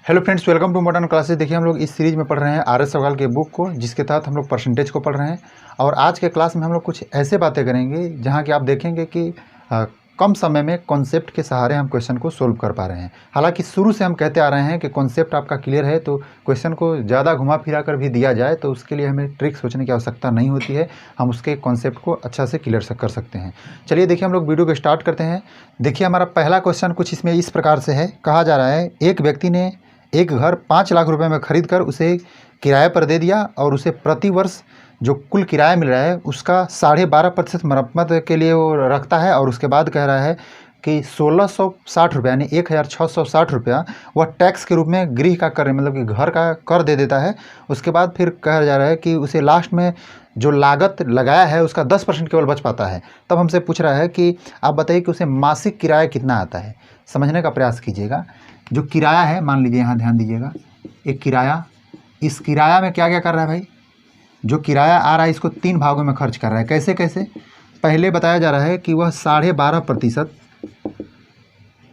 Hello friends, welcome to modern classes. देखिए, हम लोग इस सीरीज़ में पढ़ रहे हैं आर एस अग्रवाल के बुक को, जिसके तहत हम लोग परसेंटेज को पढ़ रहे हैं। और आज के क्लास में हम लोग कुछ ऐसे बातें करेंगे जहां कि आप देखेंगे कि कम समय में कॉन्सेप्ट के सहारे हम क्वेश्चन को सोल्व कर पा रहे हैं। हालांकि शुरू से हम कहते आ रहे हैं कि कॉन्सेप्ट आपका क्लियर है तो क्वेश्चन को ज़्यादा घुमा फिरा कर भी दिया जाए तो उसके लिए हमें ट्रिक सोचने की आवश्यकता नहीं होती है, हम उसके कॉन्सेप्ट को अच्छा से क्लियर कर सकते हैं। चलिए देखिए, हम लोग वीडियो को स्टार्ट करते हैं। देखिए, हमारा पहला क्वेश्चन कुछ इसमें इस प्रकार से है। कहा जा रहा है, एक व्यक्ति ने एक घर 5 लाख रुपए में खरीद कर उसे किराए पर दे दिया और उसे प्रति वर्ष जो कुल किराया मिल रहा है उसका 12.5% मरम्मत के लिए वो रखता है। और उसके बाद कह रहा है कि 1660 रुपये यानी 1660 रुपया वह टैक्स के रूप में गृह का कर, मतलब कि घर का कर दे देता है। उसके बाद फिर कहा जा रहा है कि उसे लास्ट में जो लागत लगाया है उसका 10% केवल बच पाता है। तब हमसे पूछ रहा है कि आप बताइए कि उसे मासिक किराया कितना आता है। समझने का प्रयास कीजिएगा। जो किराया है, मान लीजिए, यहाँ ध्यान दीजिएगा, एक किराया, इस किराया में क्या क्या कर रहा है भाई, जो किराया आ रहा है इसको 3 भागों में खर्च कर रहा है। कैसे कैसे? पहले बताया जा रहा है कि वह 12.5%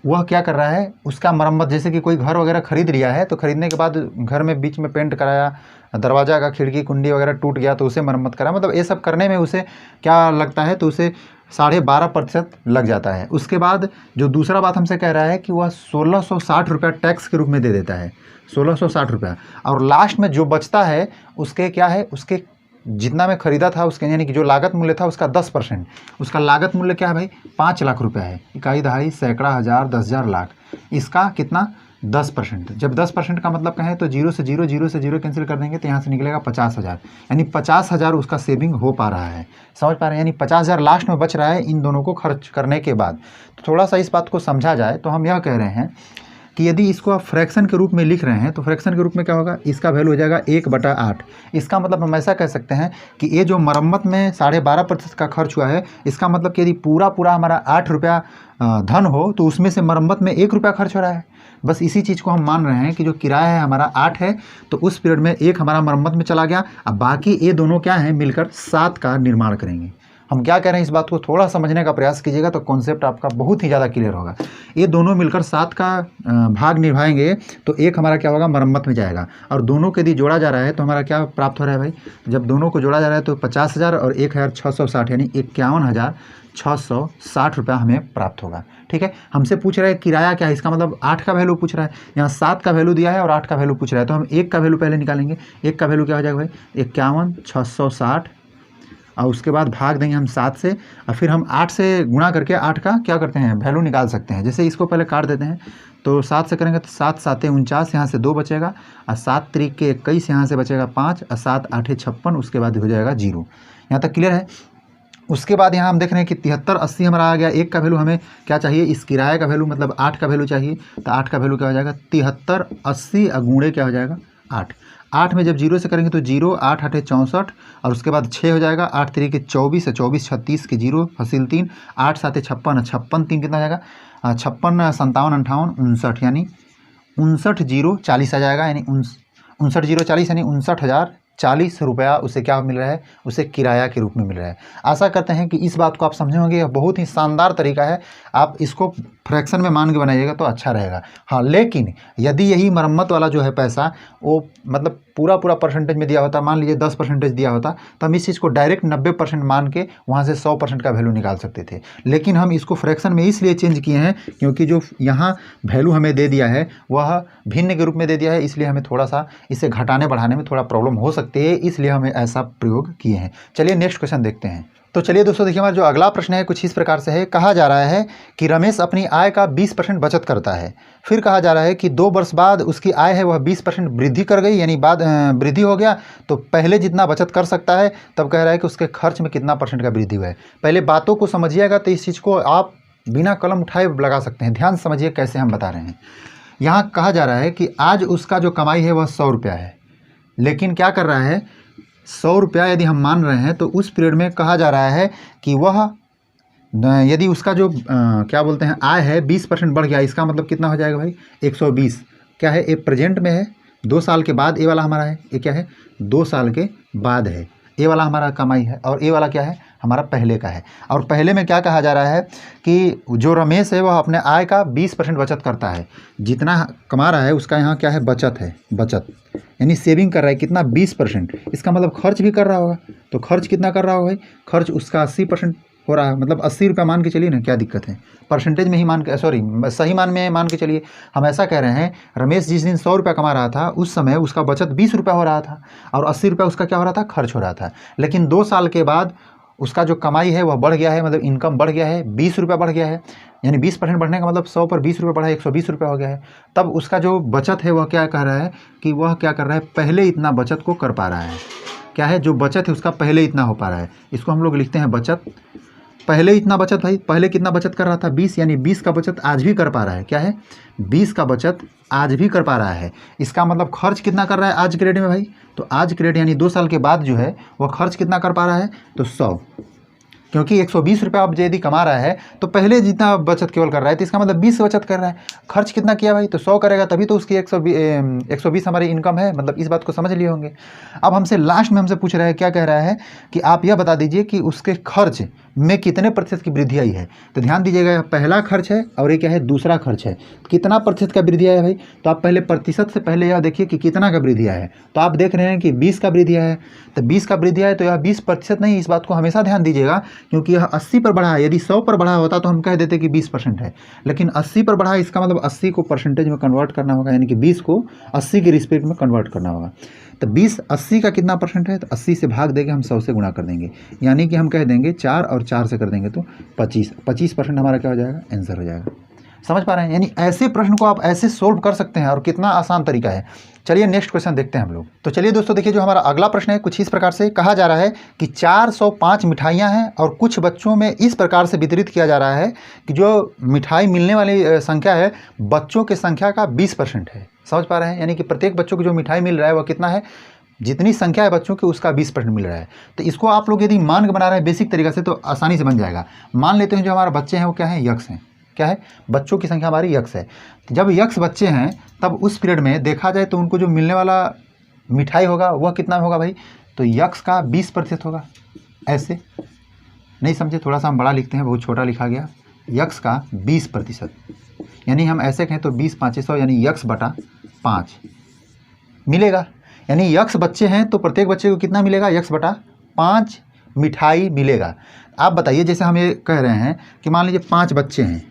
वह क्या कर रहा है, उसका मरम्मत, जैसे कि कोई घर वगैरह खरीद लिया है तो खरीदने के बाद घर में बीच में पेंट कराया, दरवाज़ा का खिड़की कुंडी वगैरह टूट गया तो उसे मरम्मत करा, मतलब ये सब करने में उसे क्या लगता है, तो उसे 12.5% लग जाता है। उसके बाद जो दूसरा बात हमसे कह रहा है कि वह 1660 रुपया टैक्स के रूप में दे देता है, 1660 रुपया। और लास्ट में जो बचता है उसके क्या है, उसके जितना में ख़रीदा था उसके, यानी कि जो लागत मूल्य था उसका 10%, उसका लागत मूल्य क्या है भाई, 5 लाख रुपया है। इकाई, दहाई, सैकड़ा, हज़ार, 10,000, लाख, इसका कितना, 10%। जब 10% का मतलब कहें तो 0 से 0 कैंसिल कर देंगे तो यहाँ से निकलेगा 50,000, यानी 50,000 उसका सेविंग हो पा रहा है। समझ पा रहे हैं? यानी 50,000 लास्ट में बच रहा है इन दोनों को खर्च करने के बाद। तो थोड़ा सा इस बात को समझा जाए तो हम यह कह रहे हैं कि यदि इसको आप फ्रैक्शन के रूप में लिख रहे हैं तो फ्रैक्शन के रूप में क्या होगा, इसका वैल्यू हो जाएगा 1/8। इसका मतलब हम ऐसा कह सकते हैं कि ये जो मरम्मत में 12.5% का खर्च हुआ है, इसका मतलब कि यदि पूरा हमारा 8 रुपया धन हो तो उसमें से मरम्मत में 1 रुपया खर्च हो रहा है। बस इसी चीज़ को हम मान रहे हैं कि जो किराया है हमारा 8 है तो उस पीरियड में 1 हमारा मरम्मत में चला गया। अब बाकी ये दोनों क्या हैं, मिलकर 7 का निर्माण करेंगे। हम क्या कह रहे हैं, इस बात को थोड़ा समझने का प्रयास कीजिएगा तो कॉन्सेप्ट आपका बहुत ही ज़्यादा क्लियर होगा। ये दोनों मिलकर 7 का भाग निभाएंगे तो 1 हमारा क्या होगा, मरम्मत में जाएगा। और दोनों के यदि जोड़ा जा रहा है तो हमारा क्या प्राप्त हो रहा है भाई, जब दोनों को जोड़ा जा रहा है तो 50,000 और 1,660 यानी 51,660 रुपया हमें प्राप्त होगा। ठीक है, हमसे पूछ रहा है किराया क्या है, इसका मतलब 8 का वैल्यू पूछ रहा है। यहाँ 7 का वैल्यू दिया है और 8 का वैल्यू पूछ रहा है, तो हम 1 का वैल्यू पहले निकालेंगे। 1 का वैल्यू क्या हो जाएगा भाई, 51,660, और उसके बाद भाग देंगे हम 7 से, और फिर हम 8 से गुणा करके 8 का क्या करते हैं, वैल्यू निकाल सकते हैं। जैसे इसको पहले काट देते हैं तो 7 से करेंगे तो 7 7 49, यहाँ से 2 बचेगा, और 7 3 21, यहाँ से बचेगा 5, और 7 8 56, उसके बाद हो जाएगा 0। यहाँ तक क्लियर है? उसके बाद यहाँ हम देख रहे हैं कि 7380 हमारा आ गया। 1 का वैल्यू हमें क्या चाहिए, इस किराए का वैल्यू, मतलब 8 का वैल्यू चाहिए। तो 8 का वैल्यू क्या हो जाएगा, 7380 गुणे क्या हो जाएगा, 8। 8 में जब 0 से करेंगे तो 0, 8 8 64, और उसके बाद 6 हो जाएगा, 8 3 24, 24 36 के 0 हासिल 3, 8 7 56, 56 3 कितना आ जाएगा, 56 57 58 59, यानी 59 0 40 आ जाएगा, यानी 59 0 40 यानी 59,040 रुपया उसे क्या मिल रहा है, उसे किराया के रूप में मिल रहा है। आशा करते हैं कि इस बात को आप समझे होंगे। यह बहुत ही शानदार तरीका है, आप इसको फ्रैक्शन में मान के बनाइएगा तो अच्छा रहेगा। हाँ, लेकिन यदि यही मरम्मत वाला जो है पैसा वो मतलब पूरा परसेंटेज में दिया होता, मान लीजिए 10% दिया होता, तो हम इस चीज़ को डायरेक्ट 90% मान के वहाँ से 100% का वैल्यू निकाल सकते थे। लेकिन हम इसको फ्रैक्शन में इसलिए चेंज किए हैं क्योंकि जो यहाँ वैल्यू हमें दे दिया है वह भिन्न के रूप में दे दिया है, इसलिए हमें थोड़ा सा इसे घटाने बढ़ाने में थोड़ा प्रॉब्लम हो सकती है, इसलिए हमें ऐसा प्रयोग किए हैं। चलिए नेक्स्ट क्वेश्चन देखते हैं। तो चलिए दोस्तों, देखिए हमारा जो अगला प्रश्न है कुछ इस प्रकार से है। कहा जा रहा है कि रमेश अपनी आय का 20% बचत करता है। फिर कहा जा रहा है कि 2 वर्ष बाद उसकी आय है वह 20% वृद्धि कर गई, यानी बाद वृद्धि हो गया, तो पहले जितना बचत कर सकता है, तब कह रहा है कि उसके खर्च में कितना % का वृद्धि हुआ है। पहले बातों को समझिएगा तो इस चीज़ को आप बिना कलम उठाए लगा सकते हैं। ध्यान समझिए कैसे हम बता रहे हैं। यहाँ कहा जा रहा है कि आज उसका जो कमाई है वह 100 रुपया है, लेकिन क्या कर रहा है, 100 रुपया यदि हम मान रहे हैं तो उस पीरियड में कहा जा रहा है कि वह यदि उसका जो क्या बोलते हैं आय है 20% बढ़ गया, इसका मतलब कितना हो जाएगा भाई, 120। क्या है, ये प्रेजेंट में है, 2 साल के बाद ये वाला हमारा है, ये क्या है, 2 साल के बाद है, ये वाला हमारा कमाई है, और ये वाला क्या है, हमारा पहले का है। और पहले में क्या कहा जा रहा है कि जो रमेश है वह अपने आय का 20% बचत करता है। जितना कमा रहा है उसका यहाँ क्या है, बचत है, बचत यानी सेविंग कर रहा है कितना, 20%। इसका मतलब खर्च भी कर रहा होगा, तो खर्च कितना कर रहा होगा भाई, खर्च उसका 80% हो रहा है, मतलब 80 रुपये मान के चलिए ना, क्या दिक्कत है, परसेंटेज में ही मान के, सॉरी सही मान के चलिए। हम ऐसा कह रहे हैं रमेश जिस दिन 100 रुपये कमा रहा था उस समय उसका बचत 20 रुपये हो रहा था और 80 रुपये उसका क्या हो रहा था, खर्च हो रहा था। लेकिन 2 साल के बाद उसका जो कमाई है वह बढ़ गया है, मतलब इनकम बढ़ गया है, 20 रुपये बढ़ गया है, यानी 20% बढ़ने का मतलब 100 पर 20 रुपये बढ़ा है, 120 रुपये हो गया है। तब उसका जो बचत है वह क्या कह रहा है कि वह क्या कर रहा है, पहले इतना बचत को कर पा रहा है। क्या है, जो बचत है उसका पहले इतना हो पा रहा है, इसको हम लोग लिखते हैं बचत। पहले इतना बचत भाई, पहले कितना बचत कर रहा था, 20, यानी 20 का बचत आज भी कर पा रहा है। क्या है, 20 का बचत आज भी कर पा रहा है। इसका मतलब खर्च कितना कर रहा है आज के रेट में भाई, तो आज के रेट यानी 2 साल के बाद जो है वह खर्च कितना कर पा रहा है, तो 100, क्योंकि 120 रुपये अब यदि कमा रहा है तो पहले जितना बचत केवल कर रहा है, तो इसका मतलब 20 बचत कर रहा है। खर्च कितना किया भाई, तो 100 करेगा तभी तो उसकी 120 हमारी इनकम है, मतलब इस बात को समझ लिए होंगे। अब हमसे लास्ट में हमसे पूछ रहा है, क्या कह रहा है कि आप यह बता दीजिए कि उसके खर्च में कितने प्रतिशत की वृद्धि आई है। तो ध्यान दीजिएगा, पहला खर्च है और ये क्या है, दूसरा खर्च है। कितना प्रतिशत का वृद्धि आया है भाई, तो आप पहले प्रतिशत से पहले यह देखिए कि कितना का वृद्धि आया है। तो आप देख रहे हैं कि 20 का वृद्धि आया है, तो 20 का वृद्धि आया तो यह 20% नहीं, इस बात को हमेशा ध्यान दीजिएगा, क्योंकि यह 80 पर बढ़ा है। यदि 100 पर बढ़ा होता तो हम कह देते कि 20% है, लेकिन 80 पर बढ़ा है, इसका मतलब 80 को परसेंटेज में कन्वर्ट करना होगा, यानी कि 20 को 80 के रिस्पेक्ट में कन्वर्ट करना होगा। तो 20 80 का कितना परसेंट है, तो 80 से भाग देंगे हम, 100 से गुणा कर देंगे, यानी कि हम कह देंगे 4 और 4 से कर देंगे तो 25% हमारा क्या हो जाएगा, आंसर हो जाएगा। समझ पा रहे हैं, यानी ऐसे प्रश्न को आप ऐसे सोल्व कर सकते हैं और कितना आसान तरीका है। चलिए नेक्स्ट क्वेश्चन देखते हैं हम लोग। तो चलिए दोस्तों देखिए, जो हमारा अगला प्रश्न है कुछ इस प्रकार से कहा जा रहा है कि 405 मिठाइयाँ हैं और कुछ बच्चों में इस प्रकार से वितरित किया जा रहा है कि जो मिठाई मिलने वाली संख्या है बच्चों की संख्या का 20% है। समझ पा रहे हैं, यानी कि प्रत्येक बच्चों को जो मिठाई मिल रहा है वह कितना है, जितनी संख्या है बच्चों की उसका 20% मिल रहा है। तो इसको आप लोग यदि मान के बना रहे हैं बेसिक तरीका से तो आसानी से बन जाएगा। मान लेते हैं जो हमारे बच्चे हैं वो क्या है, यक्स हैं। क्या है, बच्चों की संख्या हमारी यक्स है। जब यक्स बच्चे हैं तब उस पीरियड में देखा जाए तो उनको जो मिलने वाला मिठाई होगा वह कितना होगा भाई, तो यक्स का 20% होगा। ऐसे नहीं समझे, थोड़ा सा हम बड़ा लिखते हैं, बहुत छोटा लिखा गया, यक्स का 20%, यानी हम ऐसे कहें तो 20 5 100, यानी यक्स बटा 5 मिलेगा। यानी यक्स बच्चे हैं तो प्रत्येक बच्चे को कितना मिलेगा, यक्स बटा 5 मिठाई मिलेगा। आप बताइए, जैसे हम ये कह रहे हैं कि मान लीजिए 5 बच्चे हैं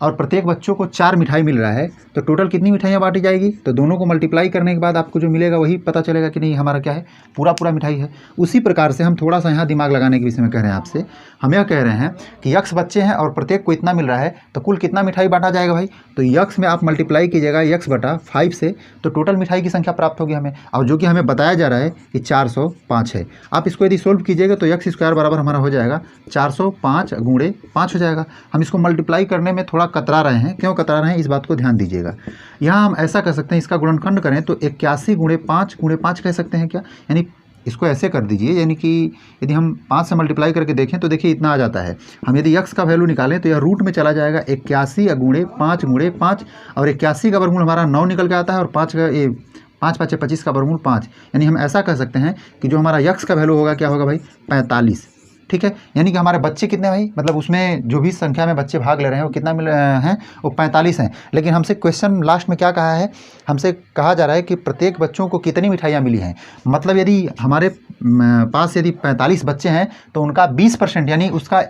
और प्रत्येक बच्चों को 4 मिठाई मिल रहा है, तो टोटल कितनी मिठाइयाँ बांटी जाएगी, तो दोनों को मल्टीप्लाई करने के बाद आपको जो मिलेगा वही पता चलेगा कि नहीं हमारा क्या है, पूरा मिठाई है। उसी प्रकार से हम थोड़ा सा यहाँ दिमाग लगाने के विषय में कह रहे हैं आपसे। हम यह कह रहे हैं कि यक्स बच्चे हैं और प्रत्येक को इतना मिल रहा है, तो कुल कितना मिठाई बांटा जाएगा भाई, तो यक्स में आप मल्टीप्लाई कीजिएगा यक्स बटा 5 से, तो टोटल मिठाई की संख्या प्राप्त होगी हमें, और जो कि हमें बताया जा रहा है कि 405 है। आप इसको यदि सोल्व कीजिएगा तो यक्स स्क्वायर बराबर हमारा हो जाएगा 405 गुणे 5 हो जाएगा। हम इसको मल्टीप्लाई करने में थोड़ा कतरा रहे हैं, क्यों कतरा रहे हैं इस बात को ध्यान दीजिएगा। यहाँ हम ऐसा कर सकते हैं, इसका गुणनखंड करें तो 81 गुणे 5 कह सकते हैं क्या, यानी इसको ऐसे कर दीजिए, यानी कि यदि हम 5 से मल्टीप्लाई करके देखें तो देखिए इतना आ जाता है। हम यदि यक्स का वैल्यू निकालें तो यह रूट में चला जाएगा, 81 गुणे 5 और 81 का वर्गमूल हमारा 9 निकल के आता है और 5 5 25 का वर्गमूल 5, यानी हम ऐसा कह सकते हैं कि जो हमारा यक्स का वैल्यू होगा क्या होगा भाई, 45। ठीक है, यानी कि हमारे बच्चे कितने भाई, मतलब उसमें जो भी संख्या में बच्चे भाग ले रहे हैं वो कितना मिल रहे हैं, वो 45 हैं। लेकिन हमसे क्वेश्चन लास्ट में क्या कहा है, हमसे कहा जा रहा है कि प्रत्येक बच्चों को कितनी मिठाइयाँ मिली हैं। मतलब यदि हमारे पास यदि 45 बच्चे हैं तो उनका 20% यानी उसका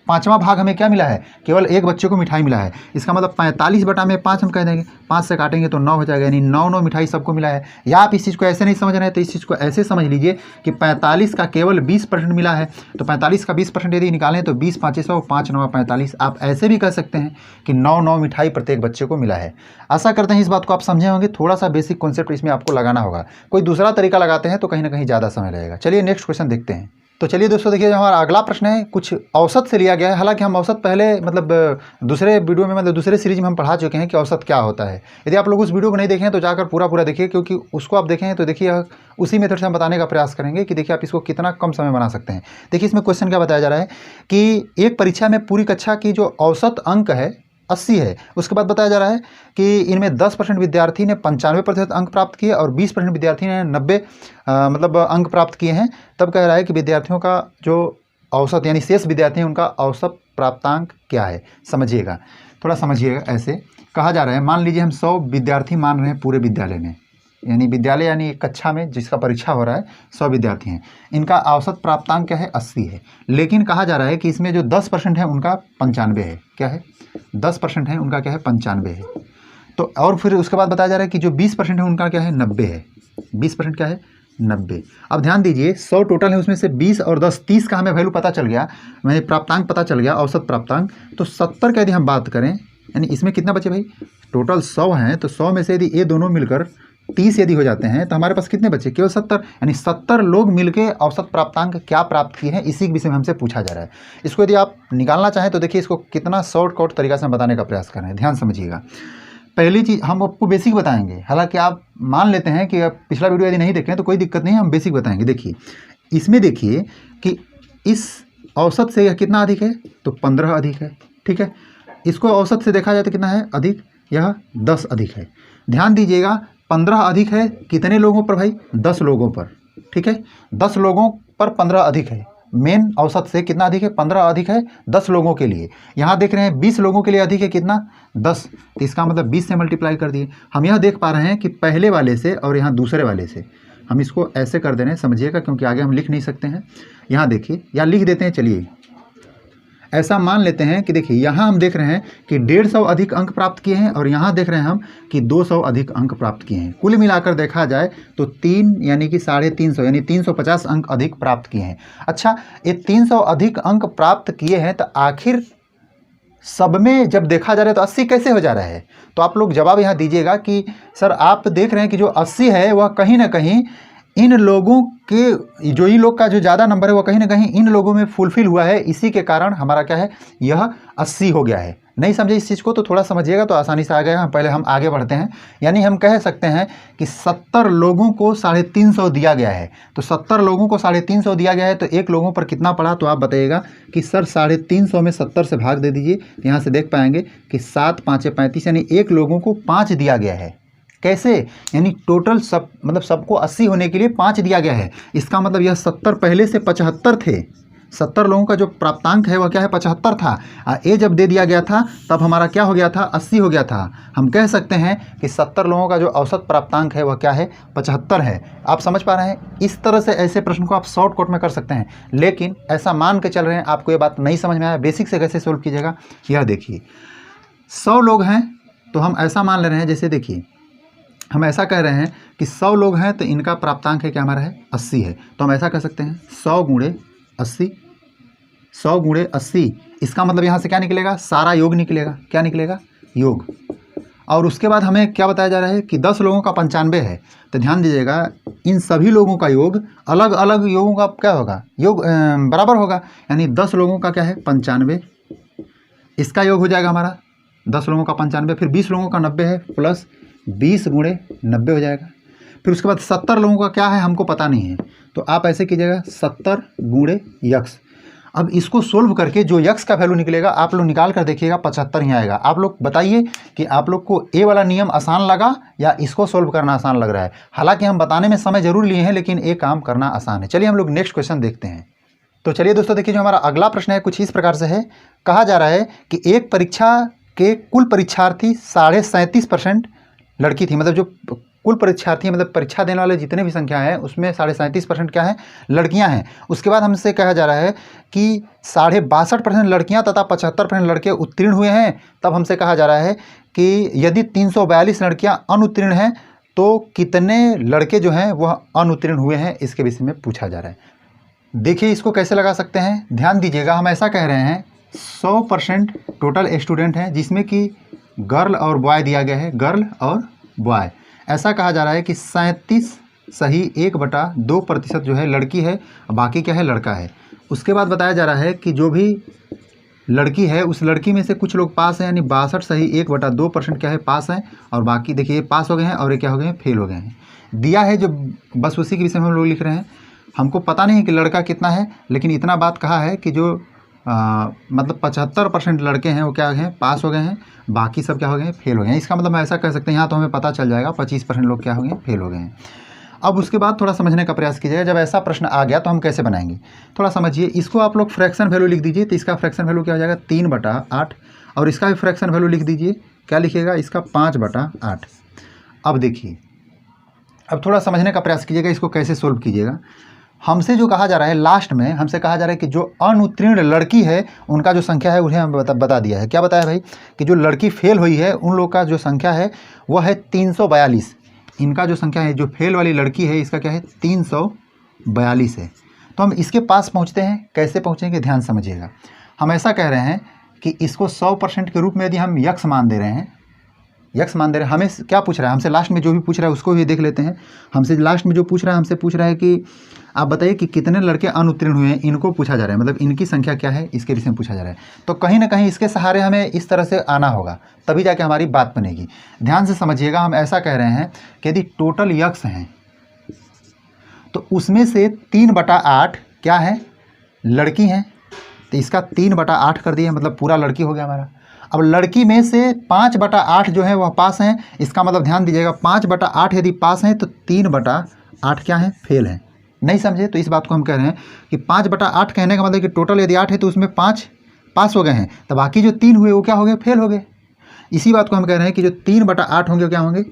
5वां भाग हमें क्या मिला है, केवल एक बच्चे को मिठाई मिला है। इसका मतलब 45 बटा में 5 हम कह देंगे, 5 से काटेंगे तो 9 हो जाएगा, यानी 9 मिठाई सबको मिला है। या आप इस चीज़ को ऐसे नहीं समझ रहे हैं तो इस चीज़ को ऐसे समझ लीजिए कि 45 का केवल 20% मिला है, तो 45 का 20% यदि निकालें तो 20 5 100 5 9 45। आप ऐसे भी कह सकते हैं कि 9 मिठाई प्रत्येक बच्चे को मिला है। आशा करते हैं इस बात को आप समझे होंगे। थोड़ा सा बेसिक कॉन्सेप्ट इसमें आपको लगाना होगा, कोई दूसरा तरीका लगाते हैं तो कहीं ना कहीं ज़्यादा समय लगेगा। चलिए नेक्स्ट क्वेश्चन देखते हैं। तो चलिए दोस्तों देखिए, जो हमारा अगला प्रश्न है कुछ औसत से लिया गया है। हालांकि हम औसत पहले मतलब दूसरे वीडियो में मतलब दूसरे सीरीज में हम पढ़ा चुके हैं कि औसत क्या होता है। यदि आप लोग उस वीडियो को नहीं देखें तो जाकर पूरा देखिए, क्योंकि उसको आप देखें तो देखिए उसी मेथड से हम बताने का प्रयास करेंगे कि देखिए आप इसको कितना कम समय बना सकते हैं। देखिए इसमें क्वेश्चन क्या बताया जा रहा है कि एक परीक्षा में पूरी कक्षा की जो औसत अंक है 80 है। उसके बाद बताया जा रहा है कि इनमें 10% विद्यार्थी ने 95% अंक प्राप्त किए और 20% विद्यार्थी ने 90 मतलब अंक प्राप्त किए हैं। तब कह रहा है कि विद्यार्थियों का जो औसत यानी शेष विद्यार्थी हैं उनका औसत प्राप्तांक क्या है, समझिएगा, थोड़ा समझिएगा। ऐसे कहा जा रहा है, मान लीजिए हम 100 विद्यार्थी मान रहे हैं पूरे विद्यालय में, यानी विद्यालय यानी कक्षा में जिसका परीक्षा हो रहा है 100 विद्यार्थी हैं, इनका औसत प्राप्तांक क्या है, 80 है। लेकिन कहा जा रहा है कि इसमें जो 10% है उनका 95 है। क्या है, 10% है उनका क्या है, 95 है। तो और फिर उसके बाद बताया जा रहा है कि जो 20% है उनका क्या है, 90 है। 20% क्या है, 90। अब ध्यान दीजिए 100 टोटल है, उसमें से 20 और 10 30 का हमें वैल्यू पता चल गया, हमें प्राप्तांक पता चल गया, औसत प्राप्तांक। तो 70 का यदि हम बात करें, यानी इसमें कितना बचे भाई, टोटल 100 हैं, तो 100 में से यदि ये दोनों मिलकर 30 यदि हो जाते हैं तो हमारे पास कितने बचे, केवल 70। यानी 70 लोग मिलके औसत प्राप्तांक क्या प्राप्त किए हैं, इसी के विषय में हमसे पूछा जा रहा है। इसको यदि आप निकालना चाहें तो देखिए इसको कितना शॉर्टकट तरीका से हम बताने का प्रयास कर रहे हैं। ध्यान समझिएगा। पहली चीज़ हम आपको बेसिक बताएंगे, हालांकि आप मान लेते हैं कि आप पिछला वीडियो यदि नहीं देखें तो कोई दिक्कत नहीं है, हम बेसिक बताएंगे। देखिए इसमें देखिए कि इस औसत से यह कितना अधिक है, तो 15 अधिक है। ठीक है, इसको औसत से देखा जाए तो कितना है अधिक, यह 10 अधिक है। ध्यान दीजिएगा 15 अधिक है कितने लोगों पर भाई, 10 लोगों पर। ठीक है, 10 लोगों पर 15 अधिक है। मेन औसत से कितना अधिक है, 15 अधिक है 10 लोगों के लिए। यहाँ देख रहे हैं 20 लोगों के लिए अधिक है कितना, 10। तो इसका मतलब 20 से मल्टीप्लाई कर दिए। हम यह देख पा रहे हैं कि पहले वाले से और यहाँ दूसरे वाले से हम इसको ऐसे कर दे रहे हैं, समझिएगा, क्योंकि आगे हम लिख नहीं सकते हैं। यहाँ देखिए, या लिख देते हैं, चलिए ऐसा मान लेते हैं कि देखिए यहाँ हम देख रहे हैं कि 150 अधिक अंक प्राप्त किए हैं और यहाँ देख रहे हैं हम कि 200 अधिक अंक प्राप्त किए हैं। कुल मिलाकर देखा जाए तो 3 यानी कि 350 यानी 350 अंक अधिक प्राप्त किए हैं। अच्छा, ये 300 अधिक अंक प्राप्त किए हैं तो आखिर सब में जब देखा जा रहा है तो 80 कैसे हो जा रहा है? तो आप लोग जवाब यहाँ दीजिएगा कि सर आप देख रहे हैं कि जो 80 है वह कहीं ना कहीं इन लोगों के, जो इन लोग का जो ज़्यादा नंबर है वो कहीं ना कहीं इन लोगों में फुलफिल हुआ है, इसी के कारण हमारा क्या है, यह 80 हो गया है। नहीं समझे इस चीज़ को तो थोड़ा समझिएगा तो आसानी से आ गया। पहले हम आगे बढ़ते हैं। यानी हम कह सकते हैं कि 70 लोगों को 350 दिया गया है। तो 70 लोगों को 350 दिया गया है तो एक लोगों पर कितना पड़ा, तो आप बताइएगा कि सर 350 में 70 से भाग दे दीजिए। यहाँ से देख पाएंगे कि 7 5 35 यानी एक लोगों को 5 दिया गया है। कैसे, यानी टोटल सब मतलब सबको 80 होने के लिए 5 दिया गया है। इसका मतलब यह 70 पहले से 75 थे। 70 लोगों का जो प्राप्तांक है वह क्या है, 75 था। ये जब दे दिया गया था तब हमारा क्या हो गया था, 80 हो गया था। हम कह सकते हैं कि 70 लोगों का जो औसत प्राप्तांक है वह क्या है, 75 है। आप समझ पा रहे हैं? इस तरह से ऐसे प्रश्न को आप शॉर्टकट में कर सकते हैं, लेकिन ऐसा मान के चल रहे हैं आपको ये बात नहीं समझ में आया। बेसिक से कैसे सोल्व कीजिएगा, यह देखिए 100 लोग हैं तो हम ऐसा मान ले रहे हैं, जैसे देखिए हम ऐसा कह रहे हैं कि 100 लोग हैं तो इनका प्राप्तांक है क्या हमारा है, 80 है। तो हम ऐसा कह सकते हैं 100 गुणे 80, 100 गुणे 80। इसका मतलब यहाँ से क्या निकलेगा, सारा योग निकलेगा। क्या निकलेगा, योग। और उसके बाद हमें क्या बताया जा रहा है कि 10 लोगों का 95 है। तो ध्यान दीजिएगा इन सभी लोगों का योग अलग अलग योगों का क्या होगा, योग बराबर होगा। यानी 10 लोगों का क्या है, 95, इसका योग हो जाएगा हमारा 10 लोगों का 95, फिर 20 लोगों का 90 है, प्लस 20 गुणे 90 हो जाएगा। फिर उसके बाद 70 लोगों का क्या है हमको पता नहीं है, तो आप ऐसे कीजिएगा 70 गुणे यक्स। अब इसको सोल्व करके जो यक्स का वैल्यू निकलेगा आप लोग निकाल कर देखिएगा, 75 ही आएगा। आप लोग बताइए कि आप लोग को ए वाला नियम आसान लगा या इसको सोल्व करना आसान लग रहा है। हालांकि हम बताने में समय जरूर लिए हैं, लेकिन ये काम करना आसान है। चलिए हम लोग नेक्स्ट क्वेश्चन देखते हैं। तो चलिए दोस्तों देखिए, जो हमारा अगला प्रश्न है कुछ इस प्रकार से है। कहा जा रहा है कि एक परीक्षा के कुल परीक्षार्थी 37.5% लड़की थी। मतलब जो कुल परीक्षार्थी मतलब परीक्षा देने वाले जितने भी संख्या है उसमें 37.5% क्या है, लड़कियां हैं। उसके बाद हमसे कहा जा रहा है कि 62.5% लड़कियां तथा 75% लड़के उत्तीर्ण हुए हैं। तब हमसे कहा जा रहा है कि यदि 342 लड़कियां अनुत्तीर्ण हैं तो कितने लड़के जो हैं वह अनुत्तीर्ण हुए हैं, इसके विषय में पूछा जा रहा है। देखिए इसको कैसे लगा सकते हैं, ध्यान दीजिएगा। हम ऐसा कह रहे हैं 100% टोटल स्टूडेंट हैं जिसमें कि गर्ल और बॉय दिया गया है, गर्ल और बॉय। ऐसा कहा जा रहा है कि 37 सही 1/2% जो है लड़की है, बाकी क्या है, लड़का है। उसके बाद बताया जा रहा है कि जो भी लड़की है उस लड़की में से कुछ लोग पास हैं, यानी 62 सही 1/2% क्या है, पास हैं, और बाकी देखिए पास हो गए हैं और ये क्या हो गए हैं, फेल हो गए हैं। दिया है जो बस उसी के विषय में हम लोग लिख रहे हैं। हमको पता नहीं है कि लड़का कितना है, लेकिन इतना बात कहा है कि जो मतलब 75% लड़के हैं वो क्या हैं, पास हो गए हैं, बाकी सब क्या हो गए हैं, फेल हो गए हैं। इसका मतलब हम ऐसा कह सकते हैं, यहाँ तो हमें पता चल जाएगा 25% लोग क्या हो गए हैं, फेल हो गए हैं। अब उसके बाद थोड़ा समझने का प्रयास कीजिएगा। जब ऐसा प्रश्न आ गया तो हम कैसे बनाएंगे, थोड़ा समझिए। इसको आप लोग फ्रैक्शन वैल्यू लिख दीजिए, तो इसका फ्रैक्शन वैल्यू क्या हो जाएगा 3/8, और इसका भी फ्रैक्शन वैल्यू लिख दीजिए, क्या लिखिएगा इसका 5/8। अब देखिए, अब थोड़ा समझने का प्रयास कीजिएगा, इसको कैसे सोल्व कीजिएगा। हमसे जो कहा जा रहा है, लास्ट में हमसे कहा जा रहा है कि जो अनुत्तीर्ण लड़की है उनका जो संख्या है उन्हें हम बता दिया है। क्या बताया भाई कि जो लड़की फेल हुई है उन लोग का जो संख्या है वह है 342। इनका जो संख्या है, जो फेल वाली लड़की है, इसका क्या है 342 है। तो हम इसके पास पहुँचते हैं, कैसे पहुँचेंगे ध्यान समझिएगा। हम ऐसा कह रहे हैं कि इसको 100% के रूप में यदि हम यक्स मान दे रहे हैं, यक्स मान दे रहे हैं, हमें क्या पूछ रहा है, हमसे लास्ट में जो भी पूछ रहा है उसको भी देख लेते हैं। हमसे लास्ट में जो पूछ रहा है, हमसे पूछ रहा है कि आप बताइए कि कितने लड़के अनुत्तीर्ण हुए हैं, इनको पूछा जा रहा है, मतलब इनकी संख्या क्या है, इसके विषय में पूछा जा रहा है। तो कहीं ना कहीं इसके सहारे हमें इस तरह से आना होगा, तभी जाके हमारी बात बनेगी। ध्यान से समझिएगा, हम ऐसा कह रहे हैं कि यदि टोटल यक्स हैं तो उसमें से 3/8 क्या है, लड़की हैं, तो इसका 3/8 कर दिए, मतलब पूरा लड़की हो गया हमारा। अब लड़की में से 5/8 जो है वह पास हैं, इसका मतलब ध्यान दीजिएगा 5/8 यदि पास हैं तो 3/8 क्या है, फेल है। नहीं समझे तो इस बात को हम कह रहे हैं कि 5/8 कहने का मतलब कि टोटल यदि 8 है तो उसमें 5 पास हो गए हैं, तो बाकी जो 3 हुए वो क्या हो गए, फेल हो गए। इसी बात को हम कह रहे हैं कि जो 3/8 होंगे क्या होंगे,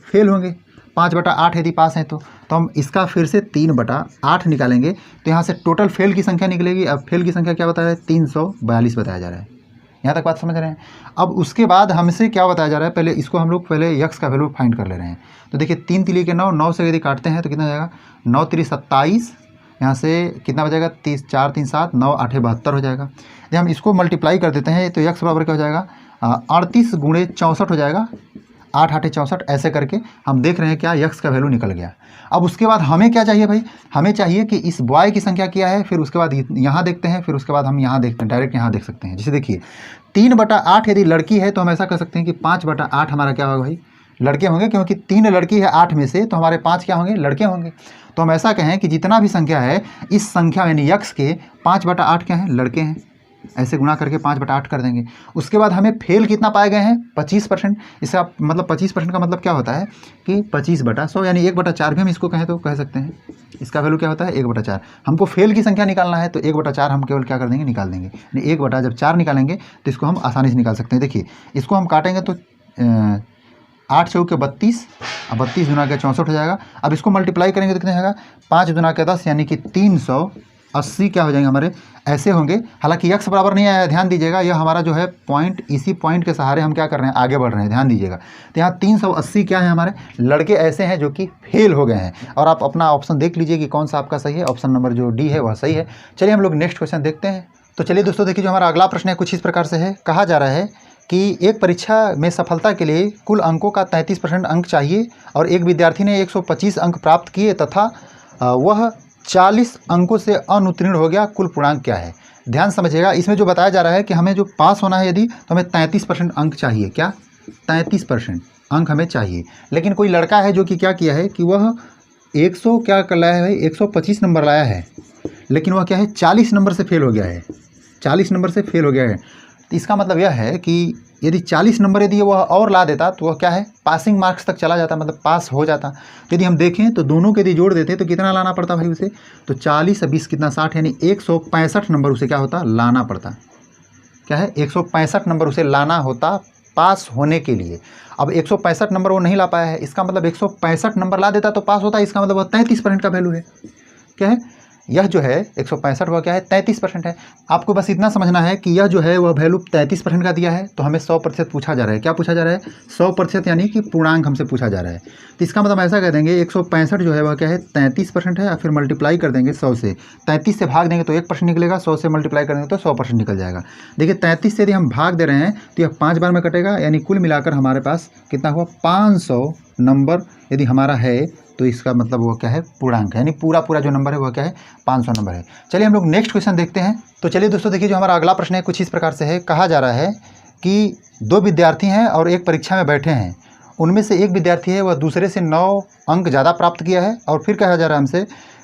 फेल होंगे। 5/8 यदि पास हैं तो हम इसका फिर से 3/8 निकालेंगे, तो यहाँ से टोटल फेल की संख्या निकलेगी। अब फेल की संख्या क्या बताया है, 342 बताया जा रहा है। यहाँ तक बात समझ रहे हैं। अब उसके बाद हमसे क्या बताया जा रहा है, पहले इसको हम लोग पहले यक्स का वैल्यू फाइंड कर ले रहे हैं। तो देखिए 3 तिली के 9, 9 से यदि काटते हैं तो कितना जाएगा, 9 3 27, यहाँ से कितना बचेगा 30, 4 3 7, 9 8 72 हो जाएगा। जब हम इसको मल्टीप्लाई कर देते हैं तो यक्स बराबर क्या हो जाएगा, 38 गुणे 64 हो जाएगा, 8 8 64, ऐसे करके हम देख रहे हैं क्या यक्स का वैल्यू निकल गया। अब उसके बाद हमें क्या चाहिए भाई, हमें चाहिए कि इस बॉय की संख्या क्या है, फिर उसके बाद यहाँ देखते हैं, फिर उसके बाद हम यहाँ देखते हैं, डायरेक्ट यहाँ देख सकते हैं। जैसे देखिए 3/8 यदि लड़की है तो हम ऐसा कर सकते हैं कि 5/8 हमारा क्या होगा भाई, लड़के होंगे, क्योंकि 3 लड़की है 8 में से, तो हमारे 5 क्या होंगे, लड़के होंगे। तो हम ऐसा कहें कि जितना भी संख्या है इस संख्या यानी यक्स के 5/8 क्या हैं, लड़के हैं। ऐसे गुणा करके 5/8 कर देंगे। उसके बाद हमें फेल कितना पाए गए हैं, 25%। इसका मतलब 25% का मतलब क्या होता है कि 25/100, यानी 1/4 भी हम इसको कहें तो कह सकते हैं। इसका वैल्यू क्या होता है, 1/4। हमको फेल की संख्या निकालना है तो 1/4 हम केवल क्या कर देंगे, निकाल देंगे। यानी 1/4 निकालेंगे तो इसको हम आसानी से निकाल सकते हैं। देखिए इसको हम काटेंगे तो 8 चौके 32, 32 गुना के 64 हो जाएगा। अब इसको मल्टीप्लाई करेंगे तो कितना जाएगा, 5 गुना के 10 यानी कि 380 क्या हो जाएंगे हमारे, ऐसे होंगे। हालांकि यक्स बराबर नहीं आया है, ध्यान दीजिएगा, यह हमारा जो है पॉइंट, इसी पॉइंट के सहारे हम क्या कर रहे हैं, आगे बढ़ रहे हैं, ध्यान दीजिएगा। तो यहाँ 380 क्या है, हमारे लड़के ऐसे हैं जो कि फेल हो गए हैं। और आप अपना ऑप्शन देख लीजिए कि कौन सा आपका सही है। ऑप्शन नंबर जो डी है वह सही है। चलिए हम लोग नेक्स्ट क्वेश्चन देखते हैं। तो चलिए दोस्तों देखिए, जो हमारा अगला प्रश्न है कुछ इस प्रकार से है। कहा जा रहा है कि एक परीक्षा में सफलता के लिए कुल अंकों का 33% अंक चाहिए और एक विद्यार्थी ने 125 अंक प्राप्त किए तथा वह 40 अंकों से अनुत्तीर्ण हो गया, कुल पूर्णांक क्या है। ध्यान समझिएगा, इसमें जो बताया जा रहा है कि हमें जो पास होना है यदि, तो हमें 33% अंक चाहिए। क्या, 33% अंक हमें चाहिए। लेकिन कोई लड़का है जो कि क्या किया है कि वह 100 क्या कर लाया है, 125 नंबर लाया है, लेकिन वह क्या है 40 नंबर से फेल हो गया है, 40 नंबर से फेल हो गया है। तो इसका मतलब यह है कि यदि 40 नंबर यदि वह और ला देता तो वह क्या है, पासिंग मार्क्स तक चला जाता, मतलब पास हो जाता। यदि हम देखें तो दोनों के यदि जोड़ देते तो कितना लाना पड़ता भाई उसे, तो 40 और 20 कितना 60, यानी 165 नंबर उसे क्या होता, लाना पड़ता। क्या है, 165 नंबर उसे लाना होता पास होने के लिए। अब 165 नंबर वो नहीं ला पाया है, इसका मतलब 165 नंबर ला देता तो पास होता। इसका मतलब वह 33% का वैल्यू है। क्या है, यह जो है 165 वह क्या है, 33% है। आपको बस इतना समझना है कि यह जो है वह वैल्यू 33% का दिया है, तो हमें 100% पूछा जा रहा है। क्या पूछा जा रहा है, 100%, यानी कि पूर्णांक हमसे पूछा जा रहा है। तो इसका मतलब ऐसा कह देंगे 165 जो है वह क्या है 33% है, और फिर मल्टीप्लाई कर देंगे 100 से। 33 से भाग देंगे तो 1% निकलेगा, 100 से मल्टीप्लाई करेंगे तो 100% निकल जाएगा। देखिए 33 से यदि हम भाग दे रहे हैं तो यह 5 बार में कटेगा, यानी कुल मिलाकर हमारे पास कितना हुआ, 500 नंबर यदि हमारा है, तो इसका मतलब वो क्या है, पूर्णांक है, यानी पूरा जो नंबर है वह क्या है, 500 नंबर है। चलिए हम लोग नेक्स्ट क्वेश्चन देखते हैं। तो चलिए दोस्तों देखिए, जो हमारा अगला प्रश्न है कुछ इस प्रकार से है। कहा जा रहा है कि 2 विद्यार्थी हैं और एक परीक्षा में बैठे हैं। उनमें से एक विद्यार्थी है वह दूसरे से 9 अंक ज़्यादा प्राप्त किया है, और फिर कहा जा रहा है हमसे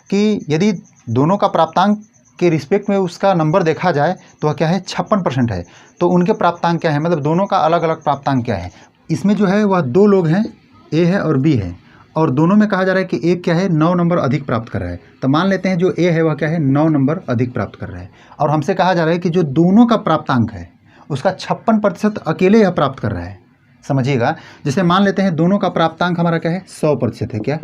कि यदि दोनों का प्राप्तांक के रिस्पेक्ट में उसका नंबर देखा जाए तो वह क्या है, 56% है। तो उनके प्राप्तांक क्या है, मतलब दोनों का अलग अलग प्राप्तांक क्या है। इसमें जो है वह 2 लोग हैं, ए है और बी है, और दोनों में कहा जा रहा है कि एक क्या है 9 नंबर अधिक प्राप्त कर रहा है। तो मान लेते हैं जो ए है वह क्या है 9 नंबर अधिक प्राप्त कर रहा है, और हमसे कहा जा रहा है कि जो दोनों का प्राप्तांक है उसका 56% अकेले यह प्राप्त कर रहा है। समझिएगा, जैसे मान लेते हैं दोनों का प्राप्तांक हमारा क्या है 100% है, क्या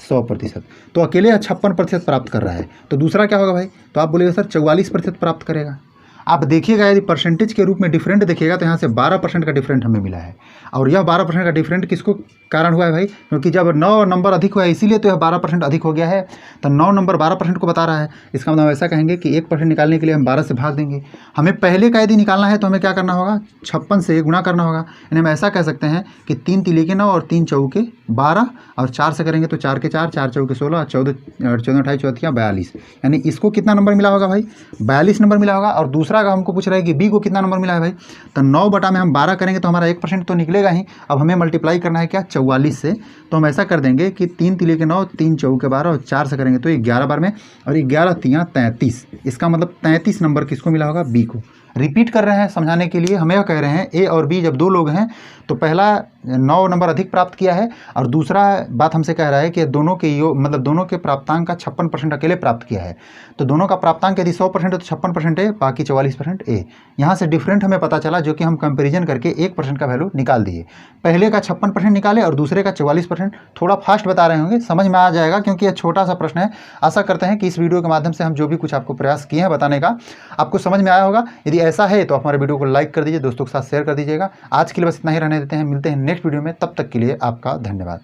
100%, तो अकेले यह 56% प्राप्त कर रहा है। तो दूसरा क्या होगा भाई, तो आप बोलिएगा सर 44% प्राप्त करेगा। आप देखिएगा यदि परसेंटेज के रूप में डिफरेंट देखिएगा तो यहाँ से 12% का डिफरेंट हमें मिला है, और यह 12% का डिफरेंट किसको कारण हुआ है भाई, क्योंकि जब 9 नंबर अधिक हुआ है इसीलिए तो यह 12% अधिक हो गया है। तो 9 नंबर 12% को बता रहा है, इसका मतलब हम ऐसा कहेंगे कि 1% निकालने के लिए हम 12 से भाग देंगे। हमें पहले का यदि निकालना है तो हमें क्या करना होगा, 56 से गुणा करना होगा। यानी हम ऐसा कह सकते हैं कि 3 तिले के 9 और 3 चौके 12, और 4 से करेंगे तो 4 के 4, 4 चौके 16, 14 28 चौथिया 42, यानी इसको कितना नंबर मिला होगा भाई, 42 नंबर मिला होगा। और दूसरा का हमको पूछ रहा है कि बी को कितना नंबर मिला है भाई, तो 9 बटा में हम 12 करेंगे तो हमारा 1% तो निकलेगा ही। अब हमें मल्टीप्लाई करना है क्या 44 से, तो हम ऐसा कर देंगे कि 3 तिले के 9, 3 चौके 12 और 4 से करेंगे तो 11 बार में, और 11 तियाँ 33, इसका मतलब 33 नंबर किसको मिला होगा, बी को। रिपीट कर रहे हैं समझाने के लिए, हमें यह कह रहे हैं ए और बी जब दो लोग हैं तो पहला 9 नंबर अधिक प्राप्त किया है, और दूसरा बात हमसे कह रहा है कि दोनों के मतलब दोनों के प्राप्तांक का 56% अकेले प्राप्त किया है। तो दोनों का प्राप्तांक यदि 100% है तो 56% ए, बाकी 44% ए। यहाँ से डिफरेंट हमें पता चला, जो कि हम कंपेरिजन करके 1% का वैल्यू निकाल दिए। पहले का 56% निकाले और दूसरे का 44%। थोड़ा फास्ट बता रहे होंगे, समझ में आ जाएगा क्योंकि यह छोटा सा प्रश्न है। आशा करते हैं कि इस वीडियो के माध्यम से हम जो भी कुछ आपको प्रयास किए हैं बताने का आपको समझ में आया होगा। यदि ऐसा है तो आप हमारे वीडियो को लाइक कर दीजिए, दोस्तों के साथ शेयर कर दीजिएगा। आज के लिए बस इतना ही रहने देते हैं, मिलते हैं नेक्स्ट वीडियो में, तब तक के लिए आपका धन्यवाद।